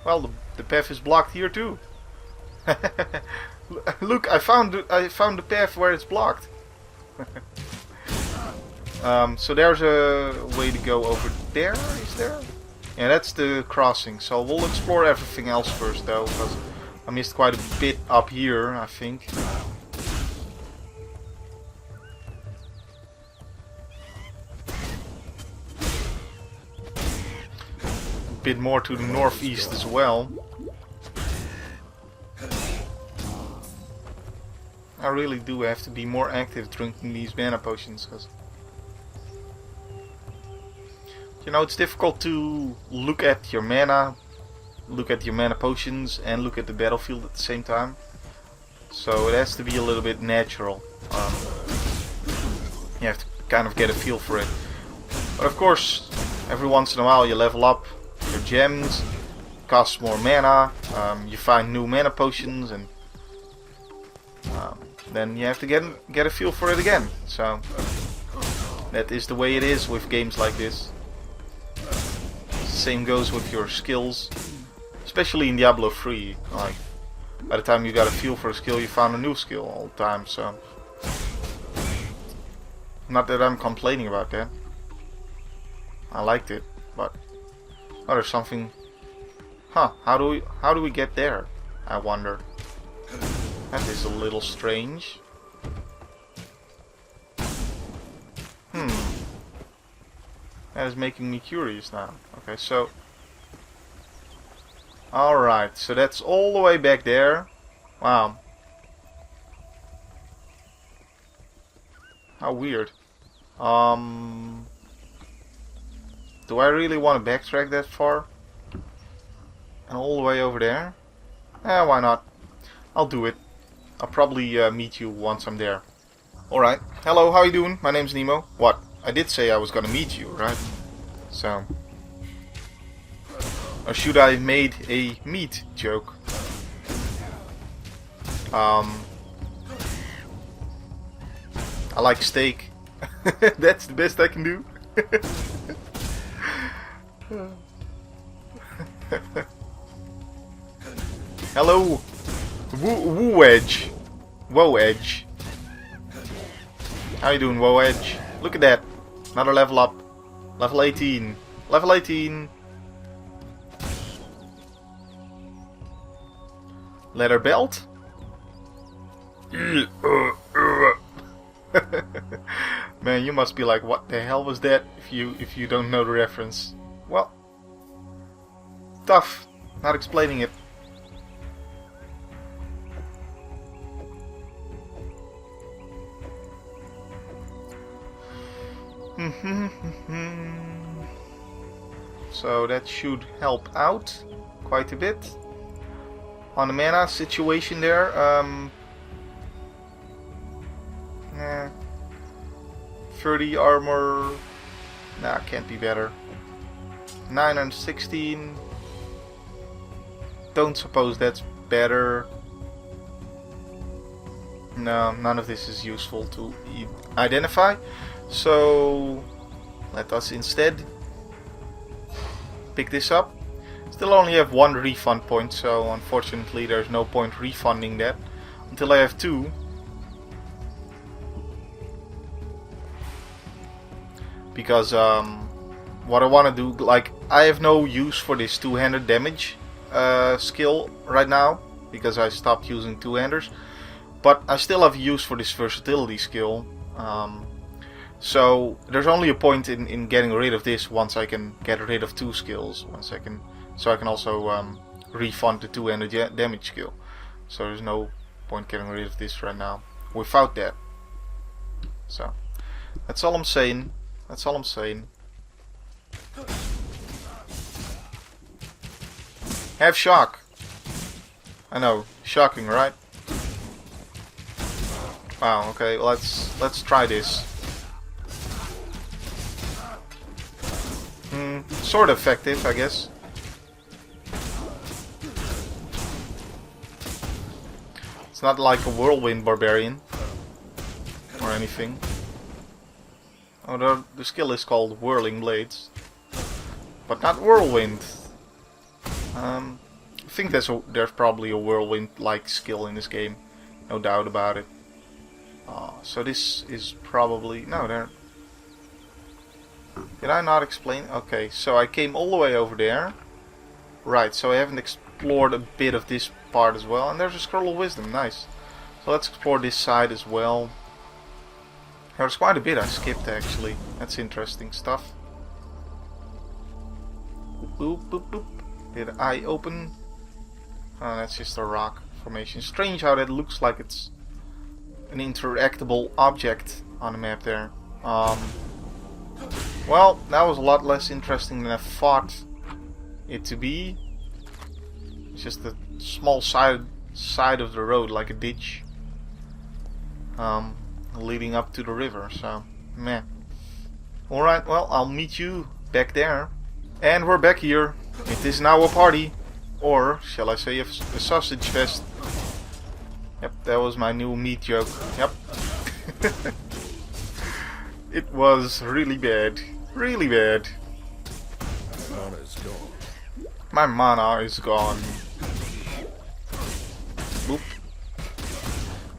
Well, the path is blocked here too. Look, I found the path where it's blocked. So there's a way to go over there, is there? Yeah, that's the crossing. So we'll explore everything else first though, because I missed quite a bit up here, I think. A bit more to the northeast as well. I really do have to be more active drinking these mana potions, because you know, it's difficult to look at your mana potions, and look at the battlefield at the same time. So it has to be a little bit natural. You have to kind of get a feel for it. But of course, every once in a while you level up your gems, costs more mana, you find new mana potions, and then you have to get a feel for it again. So that is the way it is with games like this. Same goes with your skills, especially in Diablo 3. Like, by the time you got a feel for a skill, you found a new skill all the time. So, not that I'm complaining about that. I liked it, but oh, there's something. Huh? How do we get there? I wonder. That is a little strange. That is making me curious now. Okay, so... Alright, so that's all the way back there. Wow. How weird. Do I really want to backtrack that far? And all the way over there? Eh, why not? I'll do it. I'll probably meet you once I'm there. Alright. Hello, how you doing? My name's Nemo. What? I did say I was gonna meet you, right? So... Or should I have made a meat joke? I like steak. That's the best I can do. Hello! Woo Edge. Whoa Edge. How you doing, Whoa Edge? Look at that. Another level up. Level 18. Level 18. Leather belt? Man, you must be like, what the hell was that? If you don't know the reference. Well, tough. Not explaining it. So that should help out quite a bit on the mana situation there. 30 armor. Nah, can't be better. 916. Don't suppose that's better. No, none of this is useful to identify. So let us instead pick this up. Still only have one refund point, so unfortunately there's no point refunding that until I have two. Because what I want to do, like, I have no use for this two-handed damage skill right now because I stopped using two-handers, but I still have use for this versatility skill. So there's only a point in getting rid of this once I can get rid of two skills. So I can also refund the two-handed damage skill. So there's no point getting rid of this right now without that. So that's all I'm saying. That's all I'm saying. Have shock. I know, shocking, right? Wow. Okay, let's try this. Sort of effective, I guess. It's not like a whirlwind barbarian or anything. Oh, the skill is called Whirling Blades, but not Whirlwind. think there's probably a whirlwind-like skill in this game, no doubt about it. So this is probably no there. Did I not explain? Okay, so I came all the way over there. Right, so I haven't explored a bit of this part as well, and there's a scroll of wisdom. Nice. So let's explore this side as well. There's quite a bit I skipped actually. That's interesting stuff. Boop, boop, boop. Did I open? Oh, that's just a rock formation. Strange how that looks like it's an interactable object on the map there. Well, that was a lot less interesting than I thought it to be. It's just a small side of the road, like a ditch, leading up to the river. So, meh. Alright, well, I'll meet you back there. And we're back here. It is now a party. Or, shall I say, a sausage fest. Yep, that was my new meat joke. Yep. It was really bad. Really bad. My mana is gone. Boop.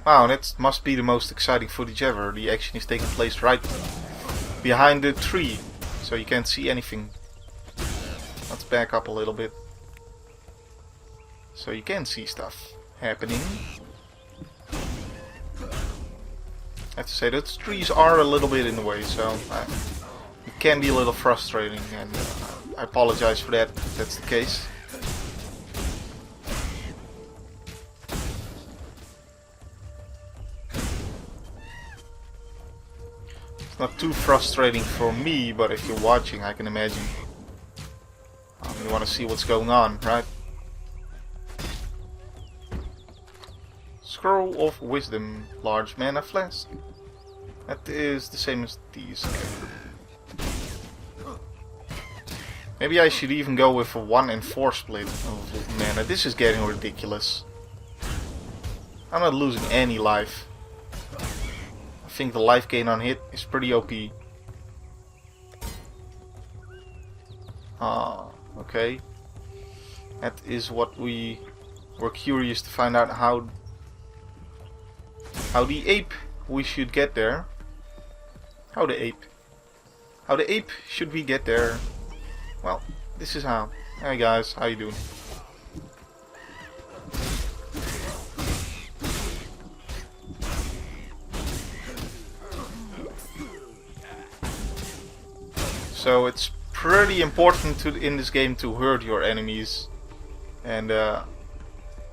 Wow, that must be the most exciting footage ever. The action is taking place right behind the tree, so you can't see anything. Let's back up a little bit. So you can see stuff happening. I have to say, those trees are a little bit in the way, so it can be a little frustrating, and I apologize for that if that's the case. It's not too frustrating for me, but if you're watching, I can imagine. You want to see what's going on, right? Scroll of Wisdom, large mana flask. That is the same as these. Maybe I should even go with a 1 and 4 split of mana. This is getting ridiculous. I'm not losing any life. I think the life gain on hit is pretty OP. Okay. That is what we were curious to find out how the ape we should get there. How the ape should we get there? Well, this is how. Hey guys, how you doing? So it's pretty important in this game to herd your enemies, and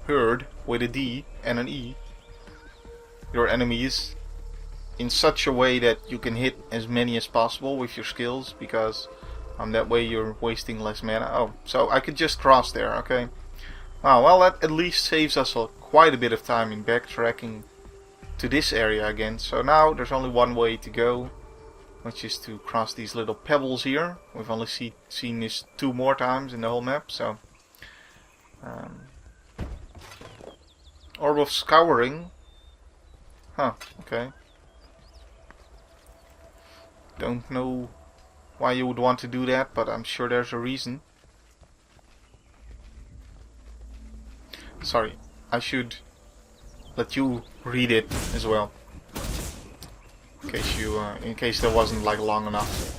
herd with a D and an E your enemies in such a way that you can hit as many as possible with your skills, because that way you're wasting less mana. Oh, so I could just cross there, okay. Well, that at least saves us quite a bit of time in backtracking to this area again. So now there's only one way to go, which is to cross these little pebbles here. We've only seen this 2 more times in the whole map, so Orb of Scouring. Huh, okay. Don't know why you would want to do that, but I'm sure there's a reason. Sorry, I should let you read it as well, in case that wasn't like long enough.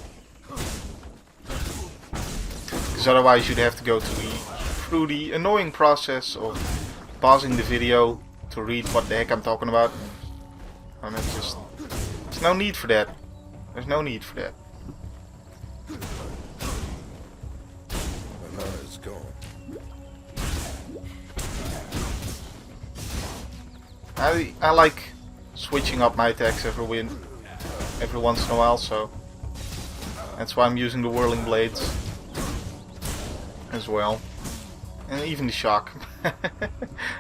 Because otherwise you'd have to go through the annoying process of pausing the video to read what the heck I'm talking about. And that's just, there's no need for that. There's no need for that. I like switching up my attacks every once in a while, so that's why I'm using the whirling blades as well, and even the shock.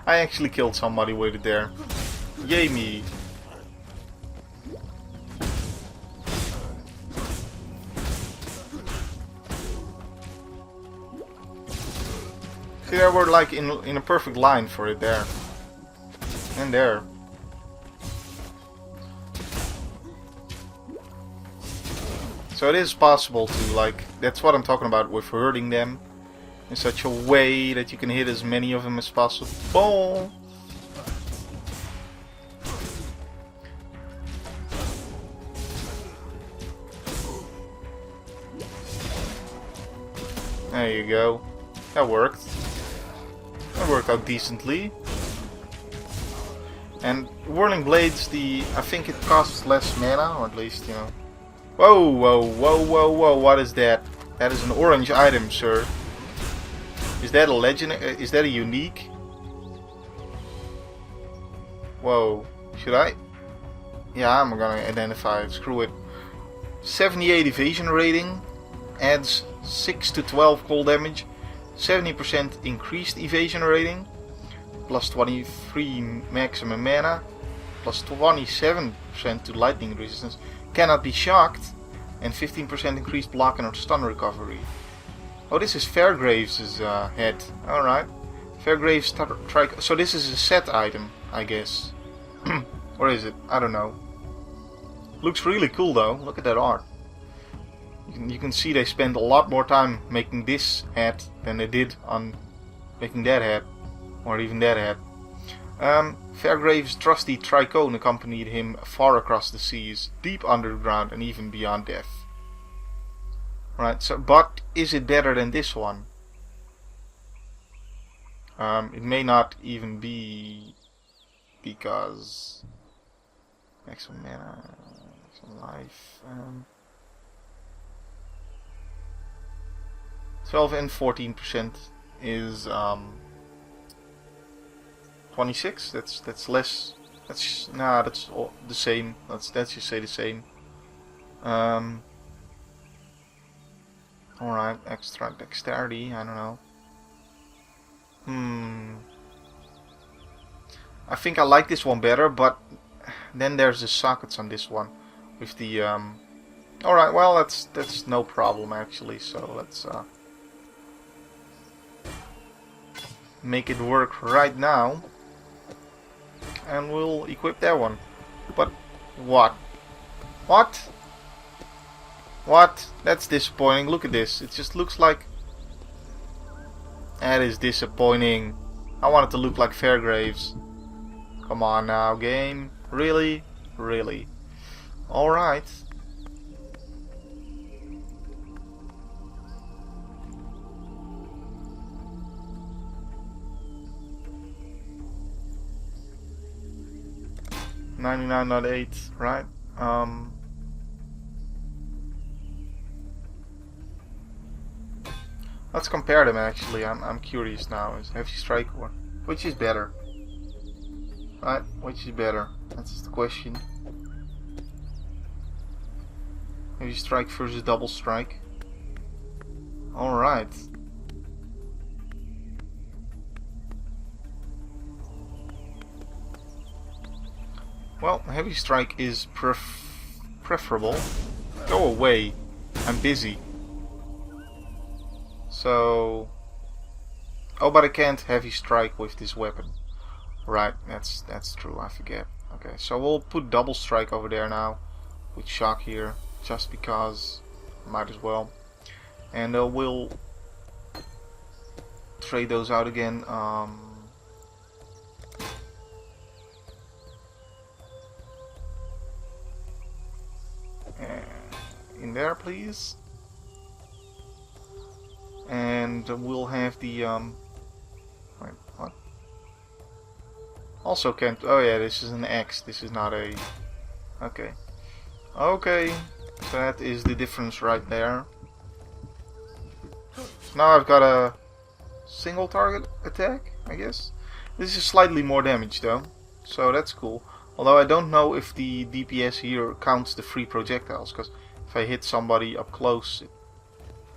I actually killed somebody with it there. Yay me! See, they were like in a perfect line for it there. And there. So it is possible to, like, that's what I'm talking about with herding them. in such a way that you can hit as many of them as possible. There you go. That worked. That worked out decently. And Whirling Blades, I think it costs less mana, or at least, you know. Whoa, whoa, whoa, whoa, whoa, what is that? That is an orange item, sir. Is that a legend? Is that a unique? Whoa, should I? Yeah, I'm gonna identify it, screw it. 78 evasion rating, adds 6 to 12 cold damage, 70% increased evasion rating, plus 23 maximum mana, plus 27% to lightning resistance, cannot be shocked, and 15% increased block and stun recovery. Oh, this is Fairgraves' head. Alright. Fairgraves Trike. So this is a set item, I guess. Or is it? I don't know. Looks really cool though. Look at that art. You can see they spent a lot more time making this hat than they did on making that hat. Or even that hat. Fairgraves' trusty Tricone accompanied him far across the seas, deep underground and even beyond death. Right, so, but is it better than this one? It may not even be, because maximum mana, maximum life, 12 and 14% is 26. That's less. That's that's all the same. Let's just say the same. Alright, extra dexterity, I don't know. I think I like this one better, but then there's the sockets on this one with the alright, well that's no problem actually, so let's make it work right now. And we'll equip that one. But what? What? What? That's disappointing. Look at this. It just looks like... That is disappointing. I want it to look like Fairgraves. Come on now, game. Really? Really? Alright. $99.8, right? Let's compare them actually. I'm curious now. Is Heavy Strike or which is better? Right? Which is better? That's the question. Heavy Strike versus Double Strike. Alright. Well, Heavy Strike is preferable. Go away. I'm busy. So... Oh, but I can't Heavy Strike with this weapon. Right, that's true, I forget. Okay, so we'll put Double Strike over there now. With Shock here. Just because. Might as well. And we'll trade those out again. In there, please. And we'll have the wait, what? Also can't. Oh yeah, this is an X. This is not a. Okay. Okay. So that is the difference right there. Now I've got a single target attack, I guess. This is slightly more damage though, so that's cool. Although I don't know if the DPS here counts the free projectiles, because if I hit somebody up close,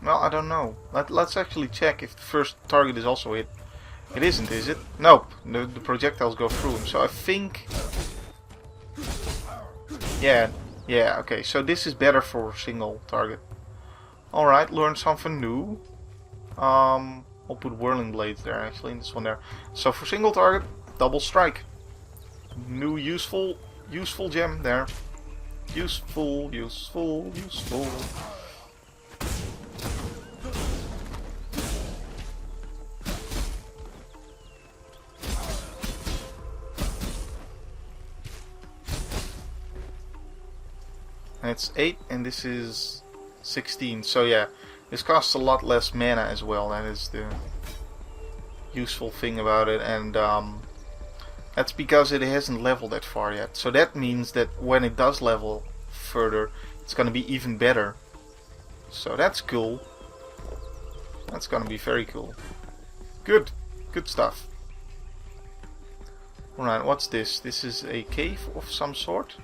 well, I don't know. Let's actually check if the first target is also hit. It isn't, is it? Nope. The projectiles go through him. So I think... Yeah, okay. So this is better for single target. Alright, learn something new. I'll put Whirling Blades there, actually, in this one there. So for single target, Double Strike. New useful gem there. Useful. And it's 8 and this is 16. So yeah, this costs a lot less mana as well. That is the useful thing about it. And that's because it hasn't leveled that far yet. So that means that when it does level further, it's gonna be even better. So that's cool. That's gonna be very cool. Good. Good stuff. Alright, what's this? This is a cave of some sort?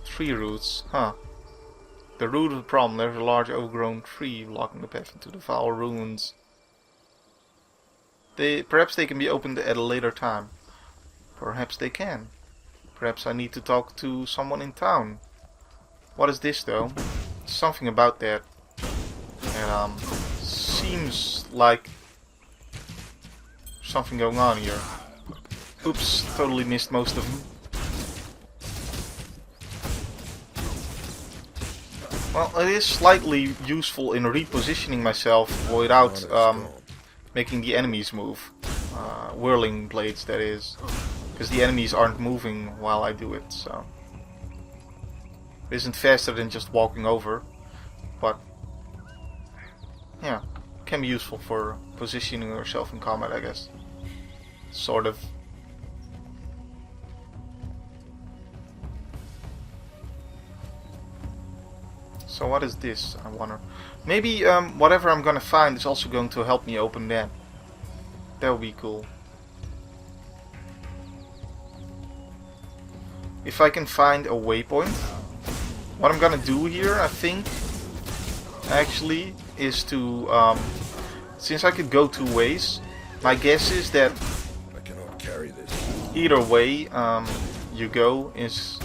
Tree roots. Huh. The root of the problem. There's a large overgrown tree blocking the path into the foul ruins. Perhaps they can be opened at a later time. Perhaps they can. Perhaps I need to talk to someone in town. What is this though? Something about that. And seems like something going on here. Oops, totally missed most of them. Well, it is slightly useful in repositioning myself without making the enemies move. Whirling blades, that is. Because the enemies aren't moving while I do it, so. It isn't faster than just walking over, but yeah, can be useful for positioning yourself in combat, I guess. Sort of. So what is this, I wonder? Maybe whatever I'm gonna find is also going to help me open that. That would be cool. If I can find a waypoint. What I'm gonna do here, I think, actually, is to, since I could go 2 ways, my guess is that I cannot carry this. Either way you go is,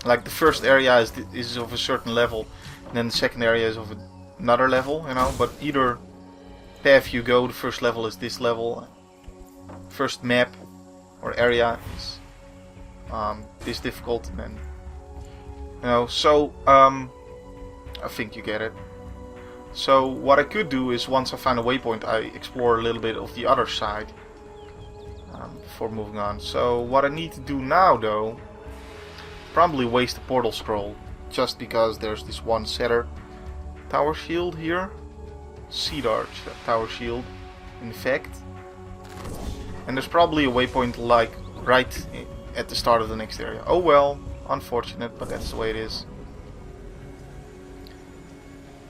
like, the first area is of a certain level, and then the second area is of another level, you know, but either path you go, the first level is this level, first map or area is this difficult, and then, you know, so I think you get it. So what I could do is, once I find a waypoint, I explore a little bit of the other side before moving on. So what I need to do now, though, probably waste a portal scroll, just because there's this one setter tower shield here, Seed Arch tower shield, in fact, and there's probably a waypoint like right at the start of the next area. Oh well, unfortunate, but that's the way it is.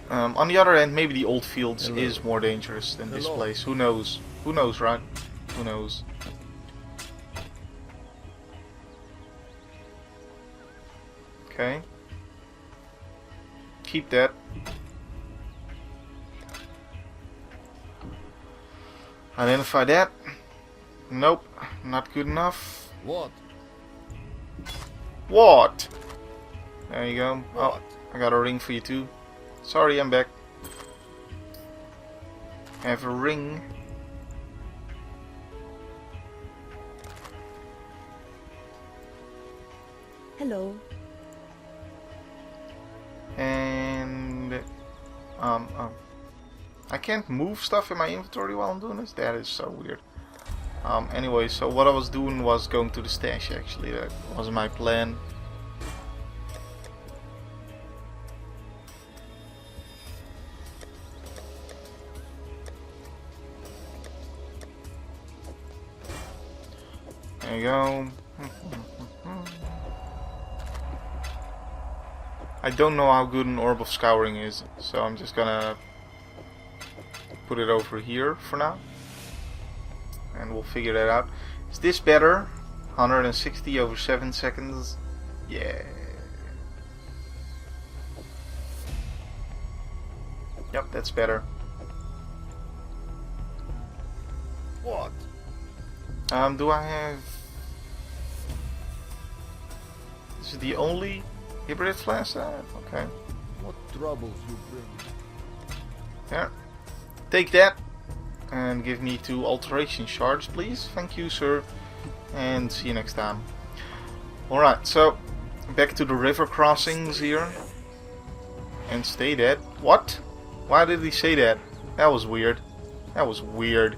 On the other hand, maybe the old fields is more dangerous than this place. Who knows? Who knows, right? Who knows? Okay. Keep that. Identify that. Nope, not good enough. What? What? There you go. What? Oh, I got a ring for you too. Sorry, I'm back. I have a ring. Hello. And I can't move stuff in my inventory while I'm doing this. That is so weird. Anyway, so what I was doing was going to the stash, actually. That was my plan. There you go. I don't know how good an Orb of Scouring is, so I'm just gonna put it over here for now. And we'll figure that out. Is this better? 160 over 7 seconds. Yeah. Yep, that's better. What? Do I have... This is the only hybrid flask I have? Okay. What troubles you bring? Yeah. Take that. And give me 2 alteration shards, please. Thank you, sir. And see you next time. Alright, so back to the river crossings here. And stay dead. What? Why did he say that? That was weird. That was weird.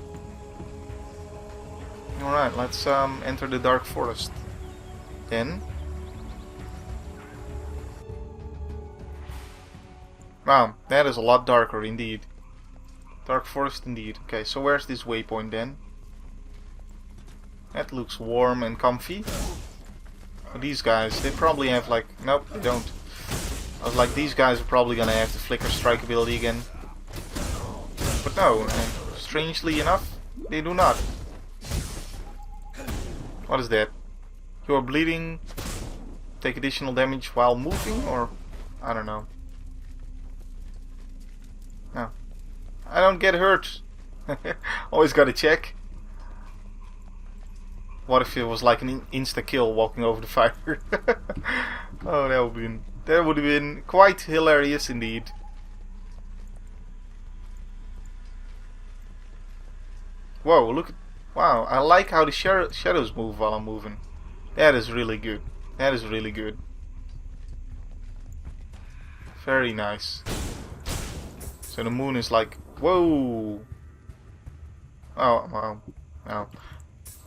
Alright, let's enter the Dark Forest. Then. Wow, that is a lot darker indeed. Dark forest indeed. Okay, so where's this waypoint then? That looks warm and comfy. These guys, they probably have like... Nope, they don't. I was like, these guys are probably gonna have the flicker strike ability again. But no, strangely enough, they do not. What is that? You are bleeding. Take additional damage while moving, or... I don't know. No. I don't get hurt. Always gotta check. What if it was like an insta-kill walking over the fire? Oh, that would have been quite hilarious indeed. Whoa, look at... Wow, I like how the shadows move while I'm moving. That is really good. That is really good. Very nice. So the moon is like... Whoa! Oh, wow. Oh.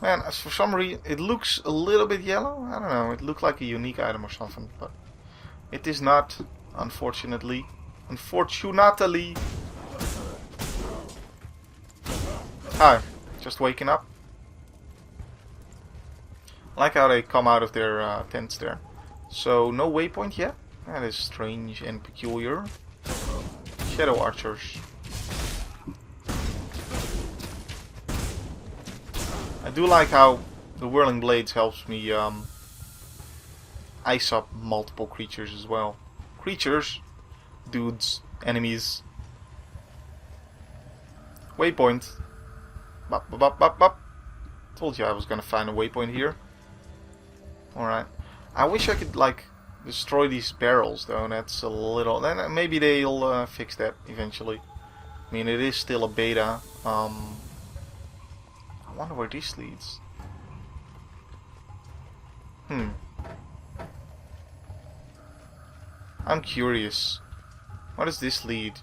Man, as for some reason, it looks a little bit yellow. I don't know, it looked like a unique item or something, but it is not, unfortunately. Unfortunately. Hi, just waking up. I like how they come out of their tents there. So, no waypoint yet? That is strange and peculiar. Shadow archers. I do like how the whirling blades helps me ice up multiple creatures as well. Creatures, dudes, enemies. Waypoint. Bop, bop, bop, bop, bop. Told you I was gonna find a waypoint here. Alright. I wish I could like destroy these barrels though. That's a little... Then maybe they'll fix that eventually. I mean, it is still a beta. I wonder where this leads. I'm curious. What does this lead?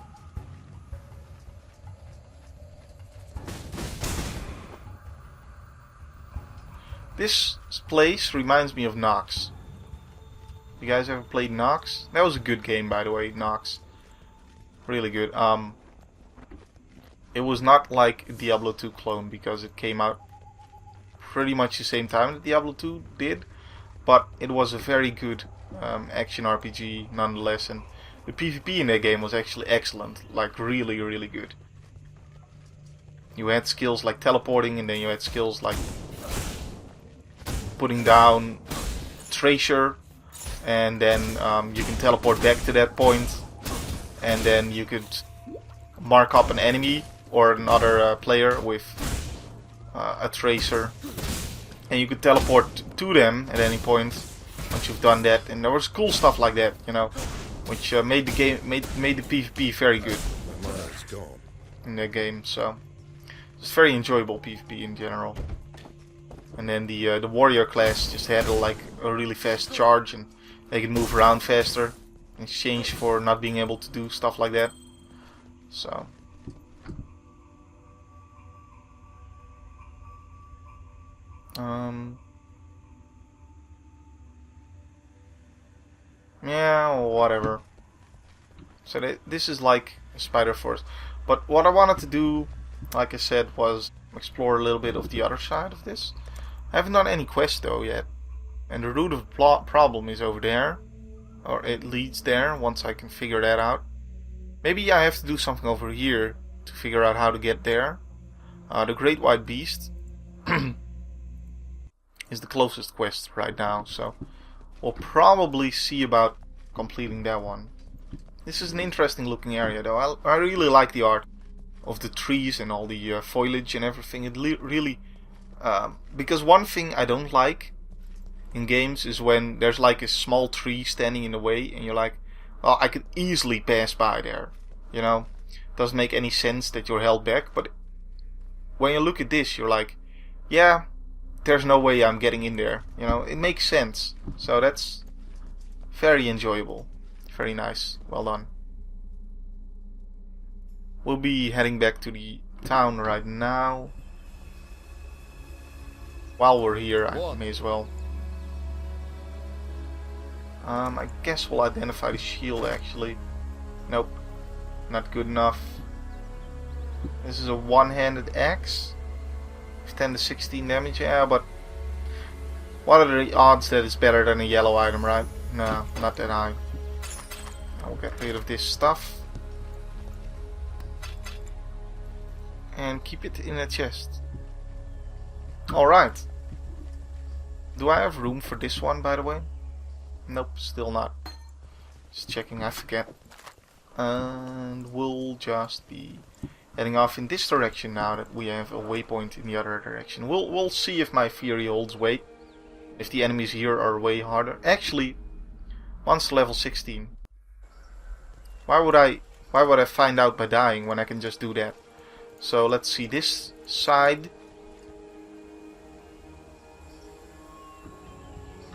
This place reminds me of Nox. You guys ever played Nox? That was a good game, by the way, Nox. Really good. It was not like a Diablo 2 clone because it came out pretty much the same time that Diablo 2 did, but it was a very good action RPG nonetheless, and the PvP in that game was actually excellent, like really, really good. You had skills like teleporting, and then you had skills like putting down Tracer, and then you can teleport back to that point, and then you could mark up an enemy or another player with a Tracer, and you could teleport to them at any point once you've done that. And there was cool stuff like that, you know, which made the game made the PvP very good in that game. So it's very enjoyable PvP in general. And then the warrior class just had like a really fast charge, and they could move around faster in exchange for not being able to do stuff like that. So yeah, whatever. So this is like a spider forest. But what I wanted to do, like I said, was explore a little bit of the other side of this. I haven't done any quests though yet. And the root of the problem is over there. Or it leads there, once I can figure that out. Maybe I have to do something over here to figure out how to get there. The Great White Beast is the closest quest right now, so we'll probably see about completing that one. This is an interesting looking area though. I really like the art of the trees and all the foliage and everything. It really... because one thing I don't like in games is when there's like a small tree standing in the way and you're like, well, I could easily pass by there, you know. Doesn't make any sense that you're held back, but when you look at this you're like, yeah, there's no way I'm getting in there, you know. It makes sense. So that's very enjoyable. Very nice. Well done. We'll be heading back to the town right now. While we're here, I may as well. I guess we'll identify the shield actually. Nope. Not good enough. This is a one-handed axe. 10 to 16 damage, yeah, but what are the odds that it's better than a yellow item, right? No, not that high. I'll get rid of this stuff. And keep it in a chest. Alright. Do I have room for this one, by the way? Nope, still not. Just checking, I forget. And we'll just be heading off in this direction now that we have a waypoint in the other direction. We'll see if my theory holds weight. If the enemies here are way harder. Actually, monster level 16. Why would I find out by dying when I can just do that? So let's see this side.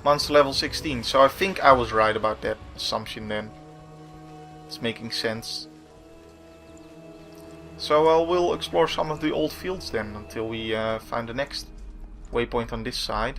Monster level 16. So I think I was right about that assumption then. It's making sense. So we'll explore some of the old fields then until we find the next waypoint on this side.